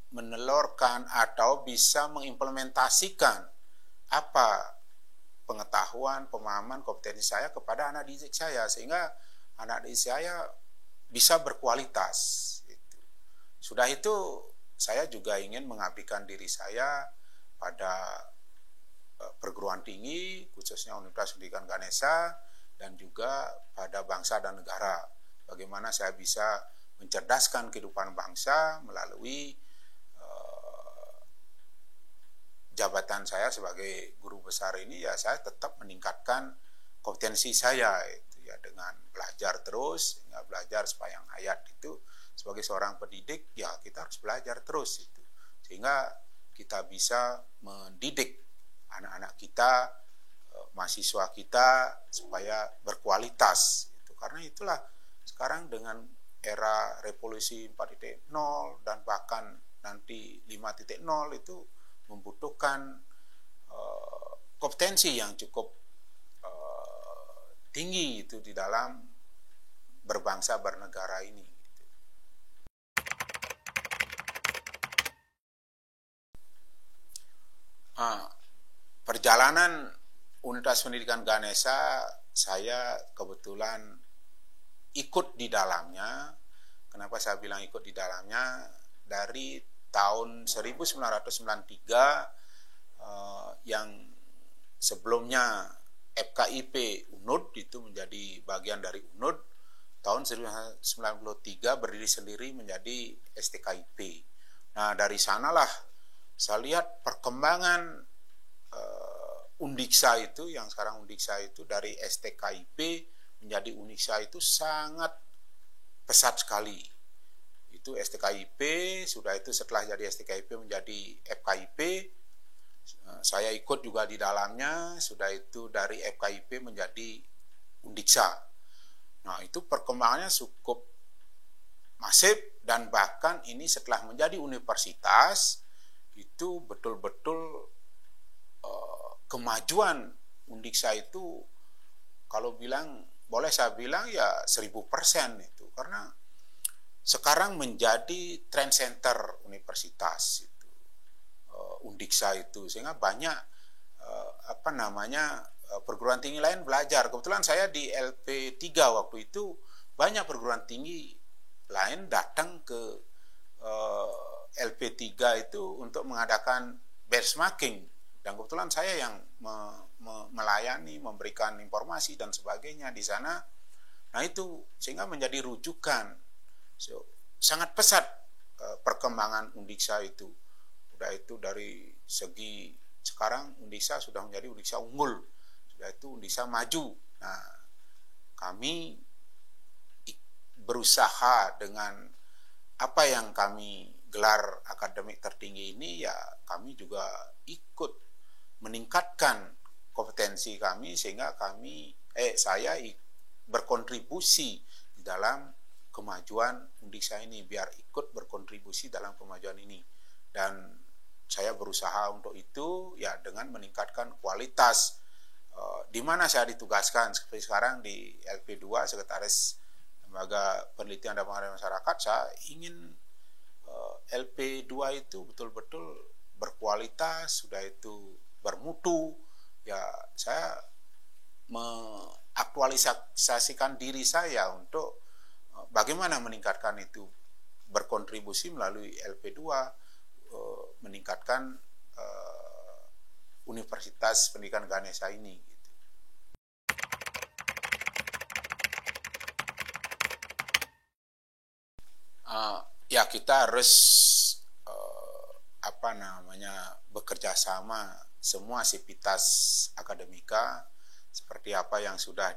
menelurkan atau bisa mengimplementasikan apa pengetahuan, pemahaman, kompetensi saya kepada anak didik saya, sehingga anak didik saya bisa berkualitas. Sudah itu saya juga ingin mengabdikan diri saya pada perguruan tinggi, khususnya Universitas Pendidikan Ganesha, dan juga pada bangsa dan negara. Bagaimana saya bisa mencerdaskan kehidupan bangsa melalui jabatan saya sebagai guru besar ini, ya saya tetap meningkatkan kompetensi saya itu ya dengan belajar terus, ya belajar sepanjang hayat itu. Sebagai seorang pendidik ya kita harus belajar terus itu, sehingga kita bisa mendidik anak-anak kita, mahasiswa kita supaya berkualitas itu. Karena itulah sekarang dengan era revolusi 4.0 dan bahkan nanti 5.0 itu membutuhkan kompetensi yang cukup tinggi itu di dalam berbangsa bernegara ini. Perjalanan Universitas Pendidikan Ganesha saya kebetulan ikut di dalamnya. Kenapa saya bilang ikut di dalamnya? Dari tahun 1993 yang sebelumnya FKIP UNUD itu menjadi bagian dari UNUD, tahun 1993 berdiri sendiri menjadi STKIP. Nah, dari sanalah saya lihat perkembangan Undiksa itu, yang sekarang Undiksa itu dari STKIP menjadi Undiksa itu sangat pesat sekali. Itu STKIP, sudah itu setelah jadi STKIP menjadi FKIP, saya ikut juga di dalamnya, sudah itu dari FKIP menjadi Undiksa. Nah, itu perkembangannya cukup masif, dan bahkan ini setelah menjadi universitas, itu betul-betul kemajuan Undiksa itu, kalau bilang, boleh saya bilang ya 1000% itu, karena sekarang menjadi trend center universitas itu, Undiksa itu, sehingga banyak perguruan tinggi lain belajar. Kebetulan saya di LP3 waktu itu, banyak perguruan tinggi lain datang ke LP3 itu untuk mengadakan benchmarking, dan kebetulan saya yang melayani, memberikan informasi dan sebagainya di sana. Nah, itu sehingga menjadi rujukan. Sangat pesat perkembangan Undiksa itu. Sudah itu dari segi sekarang Undiksa sudah menjadi Undiksa unggul, sudah itu Undiksa maju. Nah, kami berusaha dengan apa yang kami gelar akademik tertinggi ini, ya kami juga ikut meningkatkan kompetensi kami, sehingga saya berkontribusi di dalam kemajuan Undiksa ini, biar ikut berkontribusi dalam kemajuan ini. Dan saya berusaha untuk itu ya dengan meningkatkan kualitas. Di mana saya ditugaskan seperti sekarang di LP2 Sekretaris Lembaga Penelitian dan Pengembangan Masyarakat, saya ingin LP2 itu betul-betul berkualitas, sudah itu bermutu. Ya, saya mengaktualisasikan diri saya untuk bagaimana meningkatkan itu, berkontribusi melalui LP2 meningkatkan Universitas Pendidikan Ganesha ini gitu. Ya kita harus bekerja sama semua sivitas akademika seperti apa yang sudah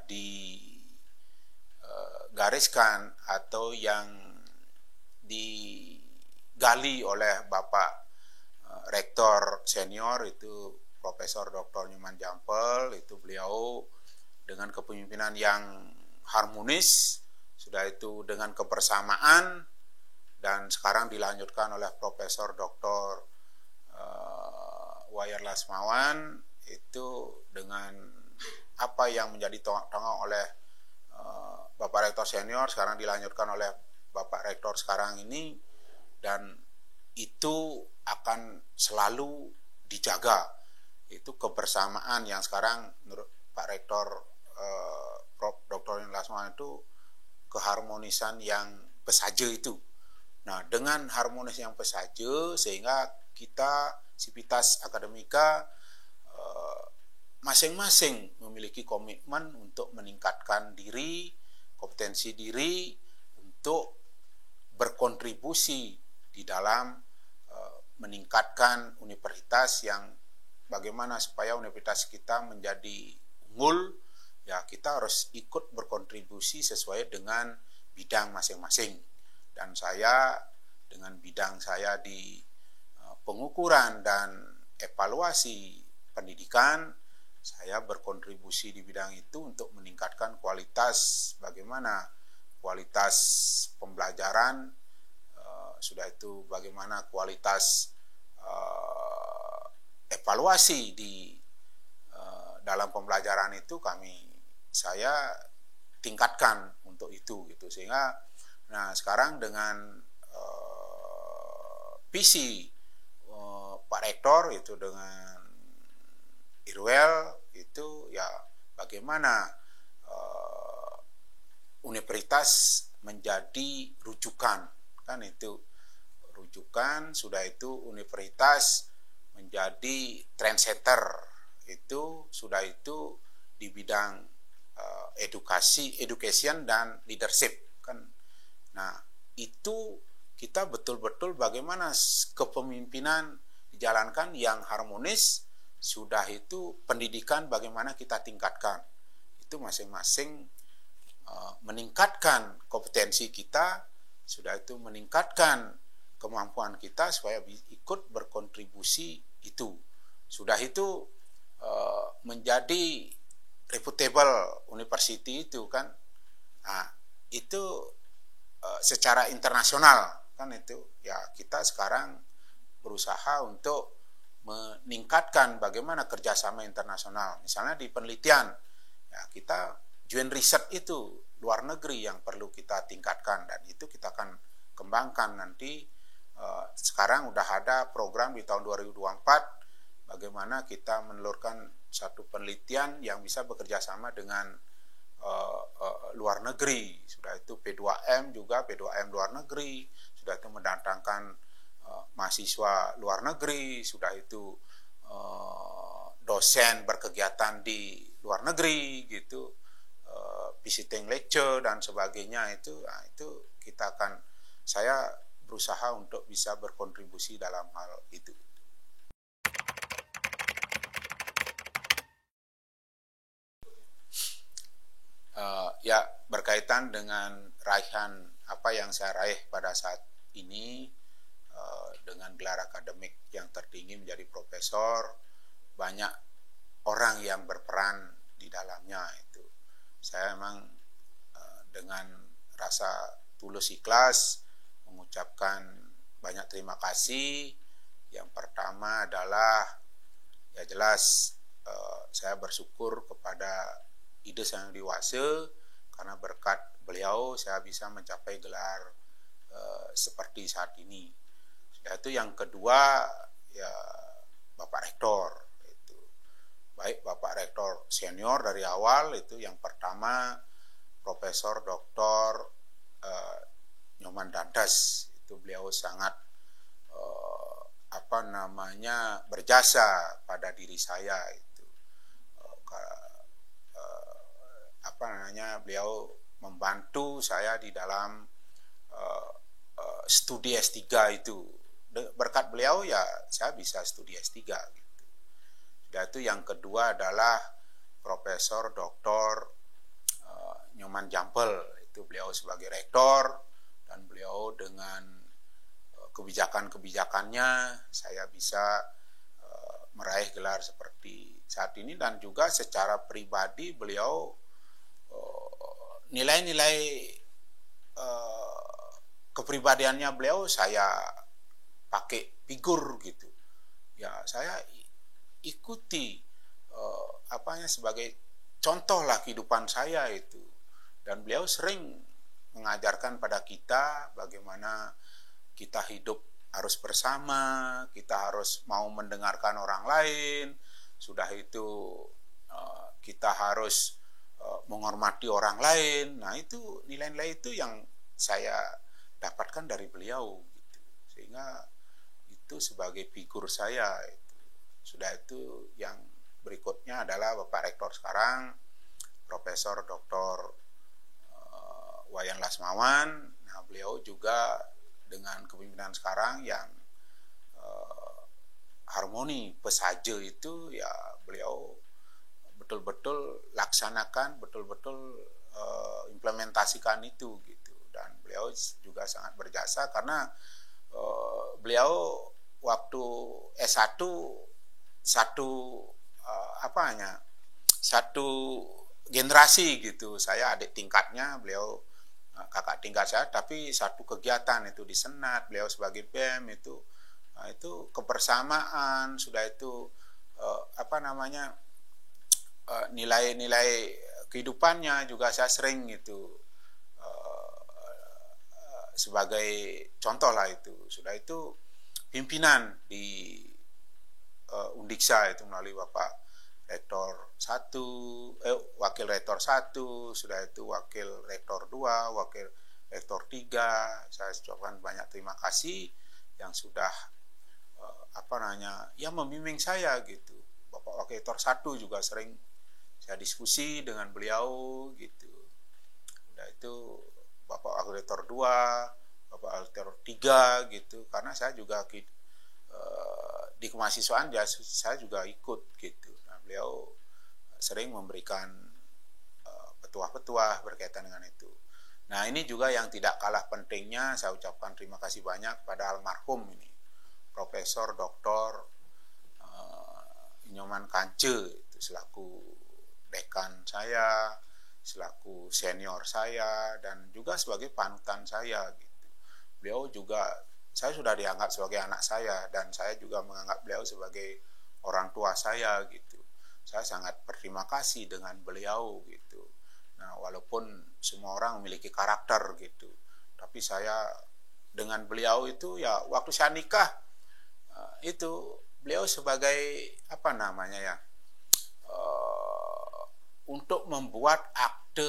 digariskan atau yang digali oleh Bapak Rektor Senior itu Profesor Dr. Nyoman Jampel. Itu beliau dengan kepemimpinan yang harmonis, sudah itu dengan kebersamaan, dan sekarang dilanjutkan oleh Profesor Dr. Wayer Lasmawan itu dengan apa yang menjadi tonggang oleh Bapak Rektor Senior, sekarang dilanjutkan oleh Bapak Rektor sekarang ini, dan itu akan selalu dijaga. Itu kebersamaan yang sekarang menurut Pak Rektor Prof. Dr. Lasmawan itu keharmonisan yang pesaje itu. Nah, dengan harmonis yang pesaje, sehingga kita sivitas akademika masing-masing memiliki komitmen untuk meningkatkan diri, kompetensi diri, untuk berkontribusi di dalam meningkatkan universitas yang bagaimana supaya universitas kita menjadi unggul, ya kita harus ikut berkontribusi sesuai dengan bidang masing-masing. Dan saya dengan bidang saya di pengukuran dan evaluasi pendidikan, saya berkontribusi di bidang itu untuk meningkatkan kualitas, bagaimana kualitas pembelajaran, sudah itu bagaimana kualitas evaluasi di dalam pembelajaran itu saya tingkatkan untuk itu gitu. Sehingga sekarang dengan visi Pak Rektor itu dengan Irwel itu ya bagaimana universitas menjadi rujukan, kan itu rujukan, sudah itu universitas menjadi trendsetter, itu sudah itu di bidang education dan leadership kan. Nah, itu kita betul-betul bagaimana kepemimpinan dijalankan yang harmonis, sudah itu pendidikan bagaimana kita tingkatkan. Itu masing-masing meningkatkan kompetensi kita, sudah itu meningkatkan kemampuan kita supaya ikut berkontribusi itu. Sudah itu menjadi reputable university itu kan. Nah, itu secara internasional kan itu. Ya kita sekarang berusaha untuk meningkatkan bagaimana kerjasama internasional. Misalnya di penelitian, ya kita joint research itu luar negeri yang perlu kita tingkatkan, dan itu kita akan kembangkan nanti. Sekarang udah ada program di tahun 2024 bagaimana kita menelurkan satu penelitian yang bisa bekerja sama dengan luar negeri. Sudah itu P2M juga, P2M luar negeri, sudah itu mendatangkan mahasiswa luar negeri, sudah itu dosen berkegiatan di luar negeri gitu, visiting lecture dan sebagainya itu. Nah, itu kita akan, saya berusaha untuk bisa berkontribusi dalam hal itu. Ya berkaitan dengan raihan apa yang saya raih pada saat ini, dengan gelar akademik yang tertinggi menjadi profesor, banyak orang yang berperan di dalamnya. Itu saya memang dengan rasa tulus ikhlas mengucapkan banyak terima kasih. Yang pertama adalah ya jelas saya bersyukur kepada Ide Sang Diwase, karena berkat beliau saya bisa mencapai gelar seperti saat ini. Sudah itu yang kedua ya Bapak Rektor, itu baik Bapak Rektor senior dari awal, itu yang pertama Profesor Dr. Nyoman Dandas, itu beliau sangat berjasa pada diri saya itu. Beliau membantu saya di dalam studi S3 itu. Berkat beliau ya saya bisa studi S3 gitu. Dan itu yang kedua adalah Profesor Dr. Nyoman Jampel, itu beliau sebagai rektor, dan beliau dengan kebijakan-kebijakannya saya bisa meraih gelar seperti saat ini. Dan juga secara pribadi beliau nilai-nilai kepribadiannya beliau saya pakai figur gitu. Ya saya ikuti sebagai contoh lah kehidupan saya itu. Dan beliau sering mengajarkan pada kita bagaimana kita hidup harus bersama, kita harus mau mendengarkan orang lain, sudah itu kita harus menghormati orang lain. Nah itu nilai-nilai itu yang saya dapatkan dari beliau gitu. Sehingga itu sebagai figur saya itu. Sudah itu yang berikutnya adalah Bapak Rektor sekarang, Profesor Dr. Wayan Lasmawan. Nah, beliau juga dengan kepemimpinan sekarang yang harmoni pesaje itu, ya beliau betul-betul laksanakan, betul-betul implementasikan itu gitu. Dan beliau juga sangat berjasa karena beliau waktu S1 satu generasi gitu. Saya adik tingkatnya, beliau kakak tingkat saya, tapi satu kegiatan itu di Senat, beliau sebagai BEM itu. Nah, itu kebersamaan, sudah itu nilai-nilai kehidupannya juga saya sering itu sebagai contoh lah itu. Sudah itu pimpinan di Undiksa itu melalui Bapak Rektor 1, Wakil Rektor 1, sudah itu Wakil Rektor 2, Wakil Rektor 3. Saya ucapkan banyak terima kasih yang sudah yang membimbing saya gitu. Bapak Wakil Rektor 1 juga sering saya diskusi dengan beliau gitu. Sudah itu Bapak Wakil Rektor 2, Bapak Wakil Rektor 3 gitu. Karena saya juga di kemahasiswaan saya juga ikut gitu. Nah, beliau sering memberikan petuah-petuah berkaitan dengan itu. Nah, ini juga yang tidak kalah pentingnya, saya ucapkan terima kasih banyak pada almarhum ini, Profesor Dr. Nyoman Kance, itu selaku dekan saya, selaku senior saya, dan juga sebagai panutan saya gitu. Beliau juga, saya sudah dianggap sebagai anak saya, dan saya juga menganggap beliau sebagai orang tua saya gitu. Saya sangat berterima kasih dengan beliau gitu. Nah, walaupun semua orang memiliki karakter gitu, tapi saya dengan beliau itu, ya waktu saya nikah itu beliau sebagai untuk membuat akte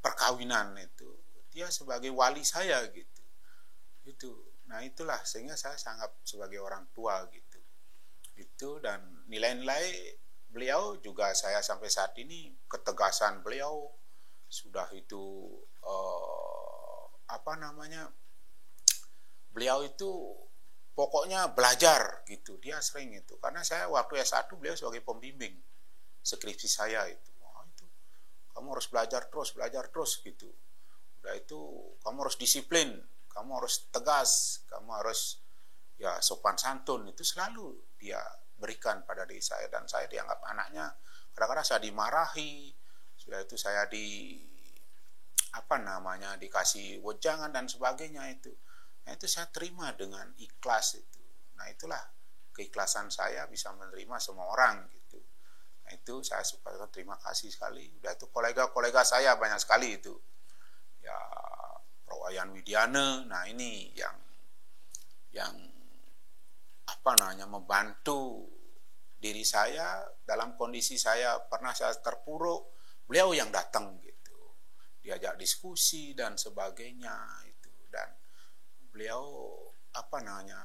perkawinan itu, dia sebagai wali saya gitu. Itu. Nah, itulah sehingga saya sangat sebagai orang tua gitu. Itu, dan nilai-nilai beliau juga saya sampai saat ini, ketegasan beliau sudah itu beliau itu pokoknya belajar gitu. Dia sering itu. Karena saya waktu S1 beliau sebagai pembimbing skripsi saya itu. Kamu harus belajar terus gitu. Udah itu kamu harus disiplin, kamu harus tegas, kamu harus ya sopan santun, itu selalu dia berikan pada diri saya. Dan saya dianggap anaknya, kadang-kadang saya dimarahi, sudah itu saya dikasih wejangan dan sebagainya itu. Nah, itu saya terima dengan ikhlas itu. Nah, itulah keikhlasan saya bisa menerima semua orang gitu. Nah, itu saya suka, terima kasih sekali. Udah itu kolega-kolega saya banyak sekali itu. Ya, Prof. Wayan Widiana, nah ini yang membantu diri saya dalam kondisi saya pernah saya terpuruk, beliau yang datang gitu. Diajak diskusi dan sebagainya itu, dan beliau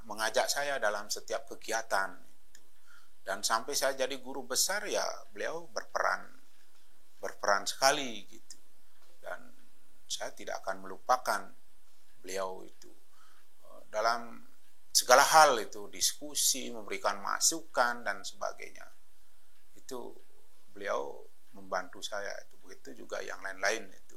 mengajak saya dalam setiap kegiatan itu. Dan sampai saya jadi guru besar, ya beliau berperan sekali gitu. Dan saya tidak akan melupakan beliau itu dalam segala hal itu, diskusi, memberikan masukan dan sebagainya. Itu beliau membantu saya itu. Begitu juga yang lain-lain itu,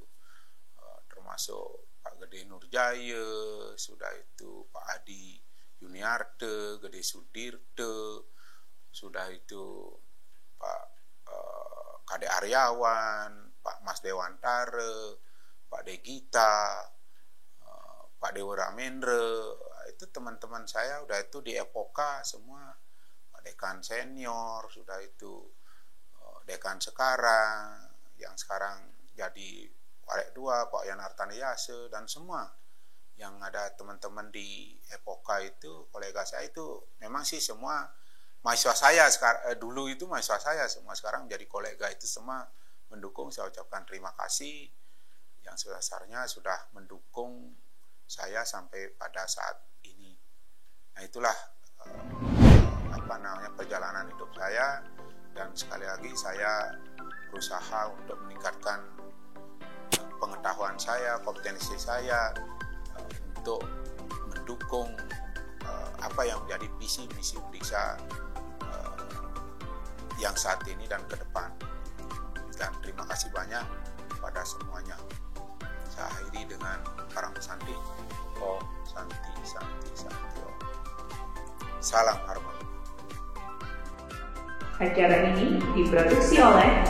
termasuk Pak Gede Nurjaya, sudah itu Pak Adi Yuniarte, Gede Sudirte, sudah itu Pak Kade Aryawan, Pak Mas Dewantara, Pak Degita, Pak Dewa Ramendra, itu teman-teman saya udah itu di Epoka semua, Pak Dekan senior, sudah itu Dekan sekarang, yang sekarang jadi Warek 2, Pak Yan Artaniyase, dan semua yang ada teman-teman di Epoka itu, kolega saya itu memang sih semua mahasiswa saya, dulu itu mahasiswa saya semua, sekarang menjadi kolega, itu semua mendukung. Saya ucapkan terima kasih yang sebesarnya sudah mendukung saya sampai pada saat ini. Nah, itulah perjalanan hidup saya, Dan sekali lagi saya berusaha untuk meningkatkan pengetahuan saya, kompetensi saya untuk mendukung apa yang menjadi visi misi Udixa yang saat ini dan ke depan. Dan terima kasih banyak pada semuanya. Saya akhiri dengan Karang Santi. Om Santi Santi Santi Om. Salam harmoni. Acara ini diproduksi oleh